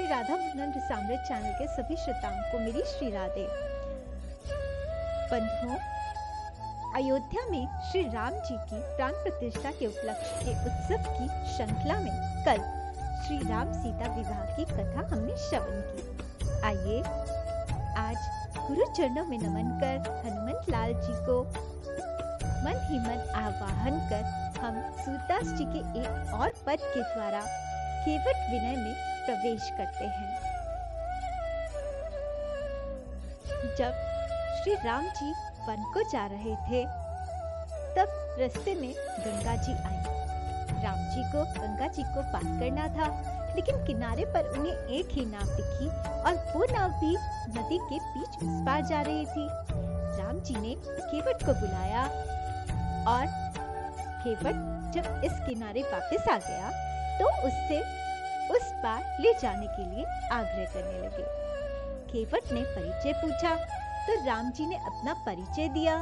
Shri Radha Mohan Rasamrita channel के सभी श्रोताओं को मेरी श्री राधे। बंधुओं, अयोध्या में श्री राम जी की प्राण प्रतिष्ठा के उपलक्ष्य के उत्सव की श्रृंखला में कल श्री राम सीता विवाह की कथा हमने श्रवण की। आइए आज गुरु चरणों में नमन कर हनुमंत लाल जी को मन ही मन आवाहन कर हम सूरदास जी के एक और पद के द्वारा केवट विनय में प्रवेश करते हैं। जब श्री राम जी वन को जा रहे थे, तब रास्ते में गंगा जी आई। राम जी को गंगा जी को पार करना था, लेकिन किनारे पर उन्हें एक ही नाव दिखी और वो नाव भी नदी के बीच उस पार जा रही थी। राम जी ने केवट को बुलाया और केवट जब इस किनारे वापस आ गया तो उससे उस पार ले जाने के लिए आग्रह करने लगे। केवट ने परिचय पूछा तो राम जी ने अपना परिचय दिया।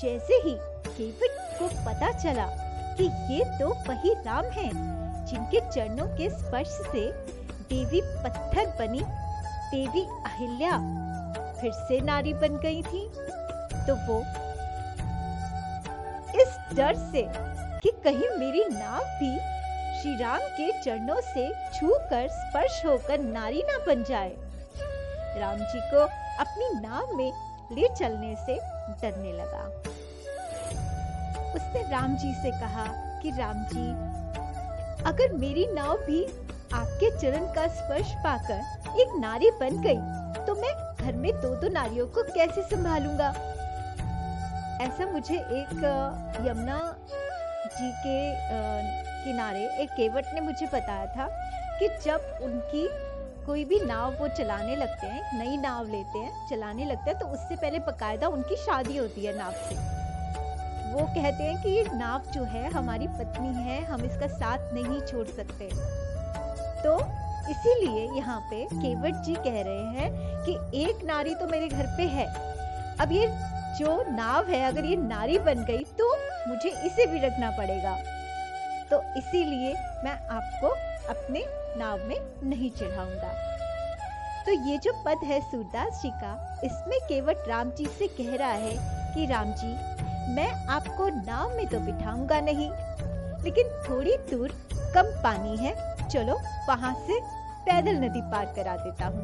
जैसे ही केवट को पता चला कि ये तो वही राम हैं, जिनके चरणों के स्पर्श से देवी पत्थर बनी देवी अहिल्या फिर से नारी बन गई थी, तो वो इस डर से कि कहीं मेरी नाव भी श्री राम के चरणों से छूकर स्पर्श होकर नारी ना बन जाए, राम जी को अपनी नाव में ले चलने से डरने लगा। उसने राम जी से कहा कि राम जी, अगर मेरी नाव भी आपके चरण का स्पर्श पाकर एक नारी बन गई तो मैं घर में दो नारियों को कैसे संभालूंगा। ऐसा मुझे एक यमुना जी के किनारे एक केवट ने मुझे बताया था कि जब उनकी कोई भी नाव वो चलाने लगते हैं, नई नाव लेते हैं, चलाने लगते हैं, तो उससे पहले बकायदा उनकी शादी होती है नाव से। वो कहते हैं कि ये नाव जो है हमारी पत्नी है, हम इसका साथ नहीं छोड़ सकते। तो इसीलिए यहाँ पे केवट जी कह रहे हैं कि एक नारी तो मेरे घर पे है, अब ये जो नाव है अगर ये नारी बन गई तो मुझे इसे भी रखना पड़ेगा, तो इसीलिए मैं आपको अपने नाव में नहीं चढ़ाऊंगा। तो ये जो पद है सूरदास जी का, इसमें केवट राम जी से कह रहा है कि राम जी, मैं आपको नाव में तो बिठाऊंगा नहीं, लेकिन थोड़ी दूर कम पानी है, चलो वहां से पैदल नदी पार करा देता हूँ।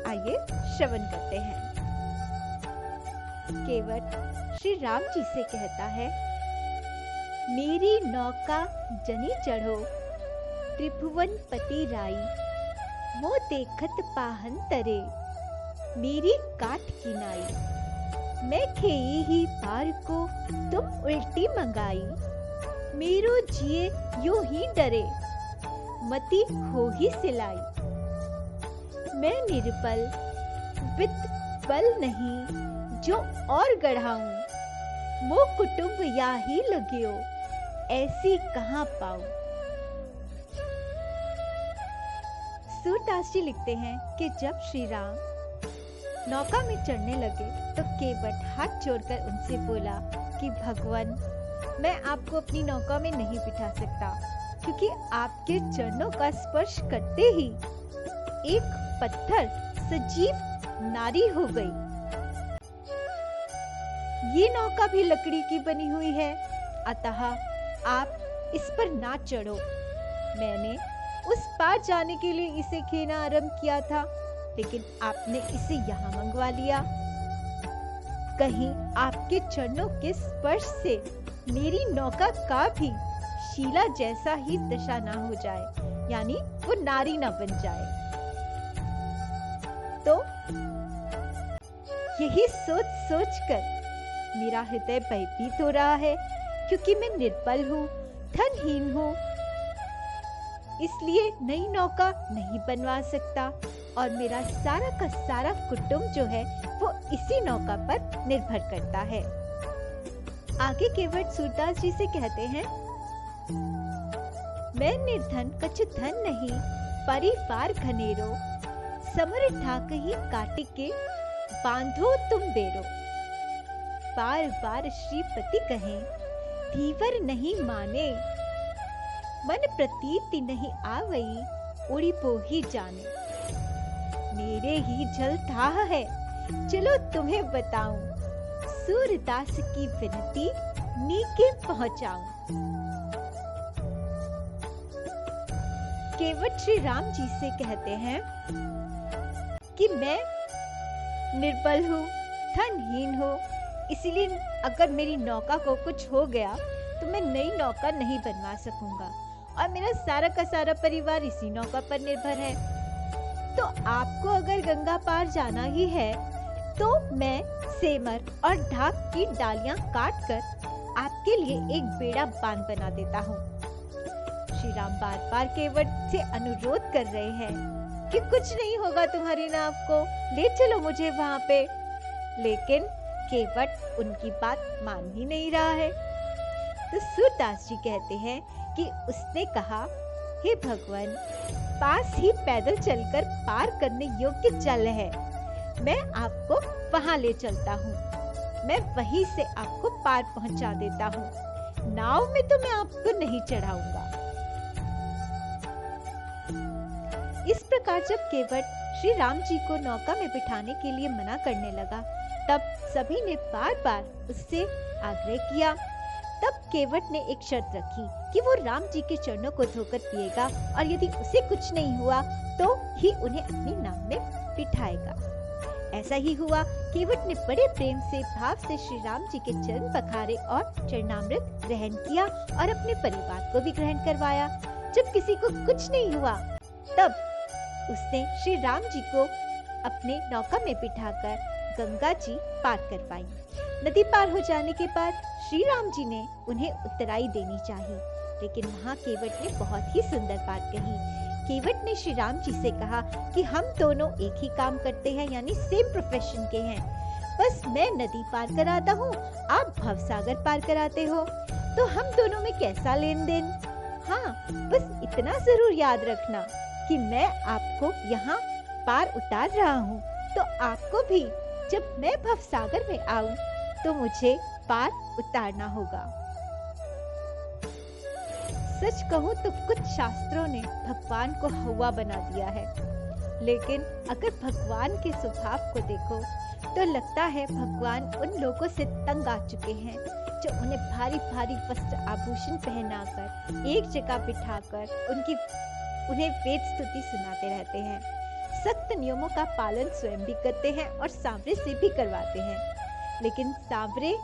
आइए श्रवण करते हैं। केवट श्री राम जी से कहता है, मेरी नौका जनी चढ़ो त्रिभुवन पति राई, मो देखत पाहन तरे मेरी काट की नाई। मैं खेई ही पार को तुम उल्टी मंगाई, मेरो जिए यो ही डरे मति हो ही सिलाई। मैं निर्बल वित बल नहीं जो और गढ़ाऊं, मो कुटुंब या ही लगियो ऐसी कहाँ पाऊं। सूरदास जी लिखते हैं कि जब श्री राम नौका में चढ़ने लगे तो केवट हाथ जोड़कर उनसे बोला कि भगवान, मैं आपको अपनी नौका में नहीं बिठा सकता, क्योंकि आपके चरणों का स्पर्श करते ही एक पत्थर सजीव नारी हो गई। ये नौका भी लकड़ी की बनी हुई है, अतः आप इस पर ना चढ़ो। मैंने उस पार जाने के लिए इसे खेना आरंभ किया था, लेकिन आपने इसे यहाँ मंगवा लिया। कहीं आपके चरणों के स्पर्श से मेरी नौका का भी शीला जैसा ही दशा ना हो जाए, यानी वो नारी ना बन जाए। तो यही सोच सोच कर मेरा हृदय भयभीत हो रहा है, क्योंकि मैं निर्बल हूँ, धनहीन हूँ, इसलिए नई नौका नहीं बनवा सकता और मेरा सारा का सारा कुटुंब जो है वो इसी नौका पर निर्भर करता है। आगे केवट सूरदास जी से कहते हैं, मैं निर्धन कछु धन नहीं, परिवार घनेरो, समर ढाक ही काटिके बांधो तुम बेरो। बार बार श्रीपति कहें, धीवर नहीं माने, मन प्रतीति नहीं आवई, उड़ीपो ही जाने। मेरे ही जल था है, चलो तुम्हें बताऊं, सूरदास की विनती नीके पहुंचाऊं। केवट श्री राम जी से कहते हैं कि मैं निर्बल हूँ, धनहीन हूँ, इसलिए अगर मेरी नौका को कुछ हो गया तो मैं नई नौका नहीं बनवा सकूंगा और मेरा सारा का सारा परिवार इसी नौका पर निर्भर है। तो आपको अगर गंगा पार जाना ही है तो मैं सेमर और ढाक की डालियां काट कर आपके लिए एक बेड़ा बांध बना देता हूँ। श्री राम बार बार केवट से अनुरोध कर रहे हैं कि कुछ नहीं होगा तुम्हारी नाव को, ले चलो मुझे वहाँ पे। लेकिन केवट उनकी बात मान ही नहीं रहा है। तो सूरदास जी कहते हैं कि उसने कहा, हे भगवान, पास ही पैदल चलकर पार करने योग्य जल है, मैं आपको वहां ले चलता हूँ, मैं वहीं से आपको पार पहुंचा देता हूँ, नाव में तो मैं आपको नहीं चढ़ाऊंगा। इस प्रकार जब केवट श्री राम जी को नौका में बिठाने के लिए मना करने लगा, तब सभी ने बार बार उससे आग्रह किया। तब केवट ने एक शर्त रखी कि वो राम जी के चरणों को धोकर पिएगा और यदि उसे कुछ नहीं हुआ तो ही उन्हें अपनी नाव में बिठाएगा। ऐसा ही हुआ। केवट ने बड़े प्रेम से भाव से श्री राम जी के चरण पखारे और चरणामृत ग्रहण किया और अपने परिवार को भी ग्रहण करवाया। जब किसी को कुछ नहीं हुआ तब उसने श्री राम जी को अपने नौका में बिठाकर गंगा जी पार करवाई। नदी पार हो जाने के बाद श्री राम जी ने उन्हें उत्तराई देनी चाहिए, लेकिन वहाँ केवट ने बहुत ही सुंदर बात कही। केवट ने श्री राम जी से कहा कि हम दोनों एक ही काम करते हैं, यानी सेम प्रोफेशन के हैं। बस मैं नदी पार कराता हूँ, आप भवसागर पार कराते हो, तो हम दोनों में कैसा लेन देन। हाँ, बस इतना जरूर याद रखना कि मैं आपको यहाँ पार उतार रहा हूँ, तो आपको भी जब मैं भवसागर में आऊं तो मुझे पार उतारना होगा। सच कहूं तो कुछ शास्त्रों ने भगवान को हवा बना दिया है, लेकिन अगर भगवान के स्वभाव को देखो तो लगता है भगवान उन लोगों से तंग आ चुके हैं जो उन्हें भारी भारी वस्त्र आभूषण पहनाकर एक जगह बिठाकर उन्हें वेद स्तुति सुनाते रहते हैं, सख्त नियमों का पालन स्वयं भी करते हैं और सांवरे से भी करवाते हैं। लेकिन सांवरे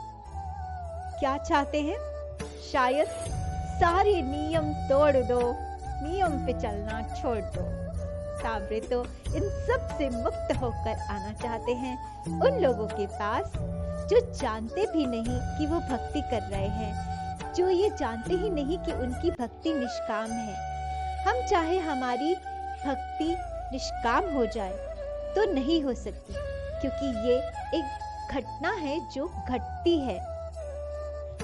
क्या चाहते हैं? शायद सारे नियम तोड़ दो, नियम पे चलना छोड़ दो। सांवरे तो इन सब से मुक्त होकर आना चाहते हैं, उन लोगों के पास जो जानते भी नहीं कि वो भक्ति कर रहे हैं, जो ये जानते ही नहीं कि उनकी भक्ति निष्काम है। हम चाहे हमारी भक्ति निष्काम हो जाए तो नहीं हो सकती, क्योंकि ये एक घटना है जो घटती है,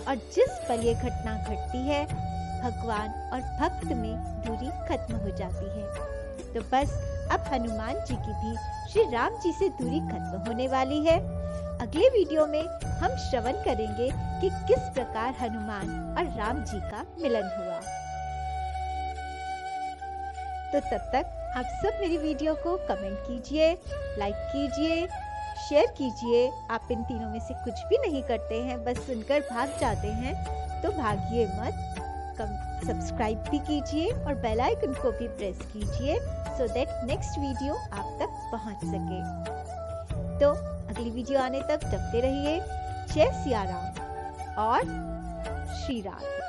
और जिस पल ये घटना घटती है भगवान और भक्त में दूरी खत्म हो जाती है। तो बस अब हनुमान जी की भी श्री राम जी से दूरी खत्म होने वाली है। अगले वीडियो में हम श्रवण करेंगे कि किस प्रकार हनुमान और राम जी का मिलन हुआ। तो तब तक आप सब मेरी वीडियो को कमेंट कीजिए, लाइक कीजिए, शेयर कीजिए। आप इन तीनों में से कुछ भी नहीं करते हैं, बस सुनकर भाग जाते हैं, तो भागिए मत। सब्सक्राइब भी कीजिए और बेल आइकन को भी प्रेस कीजिए, सो दैट नेक्स्ट वीडियो आप तक पहुंच सके। तो अगली वीडियो आने तक जपते रहिए। जय सिया राम और श्री राधे।